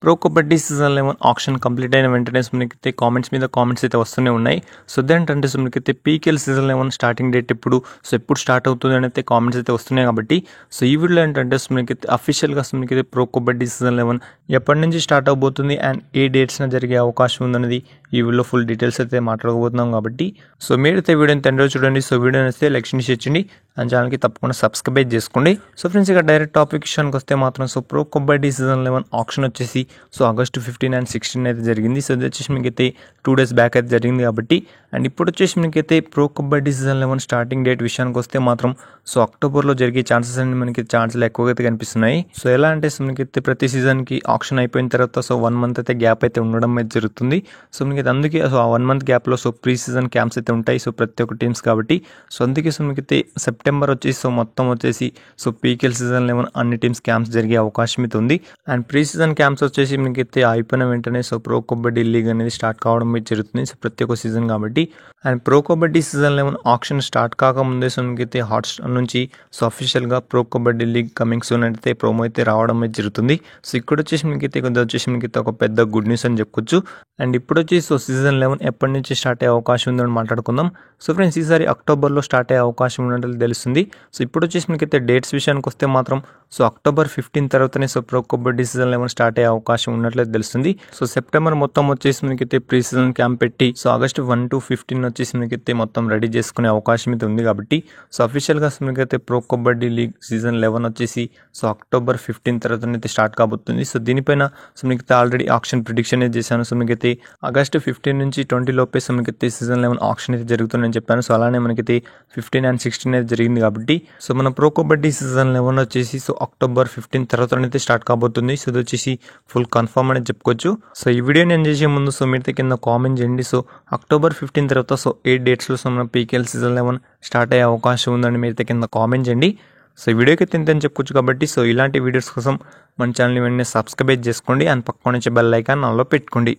Pro Kabaddi season 11 auction complete అయిన వెంటనే మనకైతే కామెంట్స్ అయితే వస్తూనే ఉన్నాయి. సో అదేంటంటే మనకైతే పీకేఎల్ సీజన్ 11 స్టార్టింగ్ డేట్ ఎప్పుడు స్టార్ట్ అవుతుంది అని అయితే కామెంట్స్ అయితే వస్తున్నాయి. కాబట్టి సో ఈ వీడియోలో ఏంటంటే మనకైతే అఫీషియల్గా మనకైతే ప్రో కబడ్డీ సీజన్ 11 ఎప్పటి నుంచి స్టార్ట్ అవబోతుంది అండ్ ఏ డేట్స్న జరిగే అవకాశం ఉందనేది ఈ వీడియోలో ఫుల్ డీటెయిల్స్ అయితే మాట్లాడబోతున్నాం. కాబట్టి సో మీరైతే వీడియోని తండ్రి చూడండి. సో వీడియోని వస్తే లైక్ చేయండి అండ్ ఛానల్కి తప్పకుండా సబ్స్క్రైబ్ చేసుకోండి. సో ఫ్రెండ్స్ ఇక డైరెక్ట్ టాపిక్ విషయానికి వస్తే మాత్రం so pro Kabaddi season 11 option వచ్చేసి సో ఆగస్టు 15 అండ్ 16 అయితే జరిగింది. సో ఇది వచ్చేసి మీకైతే 2 days బ్యాక్ అయితే జరిగింది. కాబట్టి అండ్ ఇప్పుడు వచ్చేసి మీకైతే pro Kabaddi season 11 starting date విషయానికి వస్తే మాత్రం సో అక్టోబర్లో జరిగే ఛాన్సెస్ అన్ని మనకి ఛాన్సులు ఎక్కువగా అయితే కనిపిస్తున్నాయి. సో ఎలా అంటే మనకైతే ప్రతి సీజన్కి ఆప్షన్ అయిపోయిన తర్వాత సో 1 month అయితే గ్యాప్ అయితే ఉండడం అయితే జరుగుతుంది. సో మనకైతే అందుకే సో ఆ 1 month గ్యాప్లో సో ప్రీ సీజన్ క్యాంప్స్ అయితే ఉంటాయి సో ప్రతి ఒక్క టీమ్స్. కాబట్టి సో అందుకే సో మనకైతే సెప్టెంబర్ వచ్చేసి సో మొత్తం వచ్చేసి సో పీకేఎల్ సీజన్ 11 అన్ని టీమ్స్ క్యాంప్స్ జరిగే అవకాశం అయితే ఉంది. అండ్ ప్రీ సీజన్ క్యాంప్స్ వచ్చేసి మనకైతే అయిపోయిన వెంటనే సో ప్రో కబడ్డీ లీగ్ అనేది స్టార్ట్ కావడం అయితే జరుగుతుంది సో ప్రతి ఒక్క సీజన్. కాబట్టి and pro Kabaddi season 11 option start కాకముందే సో మనకైతే హాట్స్టార్ నుంచి సో అఫీషియల్గా pro kabaddi league coming soon అయితే ప్రోమో అయితే రావడం అయితే జరుగుతుంది. సో ఇక్కడ వచ్చేసి మనకైతే ఒక పెద్ద గుడ్ న్యూస్ అని చెప్పుకోవచ్చు. అండ్ ఇప్పుడు వచ్చేసి సో సీజన్ 11 ఎప్పటి నుంచి స్టార్ట్ అయ్యే అవకాశం ఉందని మాట్లాడుకుందాం. సో ఫ్రెండ్స్ ఈసారి అక్టోబర్లో స్టార్ట్ అయ్యే అవకాశం ఉన్నట్లు తెలుస్తుంది. సో ఇప్పుడు వచ్చేసి మనకైతే డేట్స్ విషయానికి వస్తే మాత్రం సో అక్టోబర్ 15 తర్వాతనే so pro Kabaddi season 11 start అయ్యే అవకాశం ఉన్నట్లయితే తెలుస్తుంది. సో సెప్టెంబర్ మొత్తం వచ్చేసి మనకైతే ప్రీ సీజన్ క్యాంప్ పెట్టి సో ఆగస్టు 1 to 15 వచ్చేసి మనకైతే మొత్తం రెడీ చేసుకునే అవకాశం అయితే ఉంది. కాబట్టి సో అఫీషియల్గా మనకైతే ప్రో కబడ్డీ లీగ్ సీజన్ 11 వచ్చేసి సో అక్టోబర్ 15 తర్వాత అయితే స్టార్ట్ కాబోతుంది. సో దీనిపైన సో మనకైతే ఆల్రెడీ ఆప్షన్ ప్రిడిక్షన్ అయితే చేశాను. సో మనకైతే ఆగస్టు 15 నుంచి 20 లోపే సో మనకైతే సీజన్ 11 ఆప్షన్ అయితే జరుగుతుందని చెప్పాను. సో అలానే మనకైతే 15 and 16 అయితే జరిగింది. కాబట్టి సో మన ప్రో కబడ్డీ సీజన్ 11 వచ్చేసి సో అక్టోబర్ 15 తర్వాత అయితే స్టార్ట్ కాబోతుంది. సో ఇది వచ్చేసి ఫుల్ కన్ఫర్మ్ అని చెప్పుకోవచ్చు. సో ఈ వీడియో నేను చేసే ముందు సో మీరైతే కింద కామెంట్ చేయండి. సో అక్టోబర్ 15 తర్వాత సో 8 dates సో మన పీకేఎల్ సీజన్ 11 స్టార్ట్ అయ్యే అవకాశం ఉందని మీరైతే కింద కామెంట్ చేయండి. సో ఈ వీడియోకి తింతని చెప్పుకోవచ్చు. కాబట్టి సో ఇలాంటి వీడియోస్ కోసం మన ఛానల్ని వెంటనే సబ్స్క్రైబ్ చేసుకోండి అండ్ పక్కన నుంచి బెల్ ఐకాన్ ఆన్లో పెట్టుకోండి.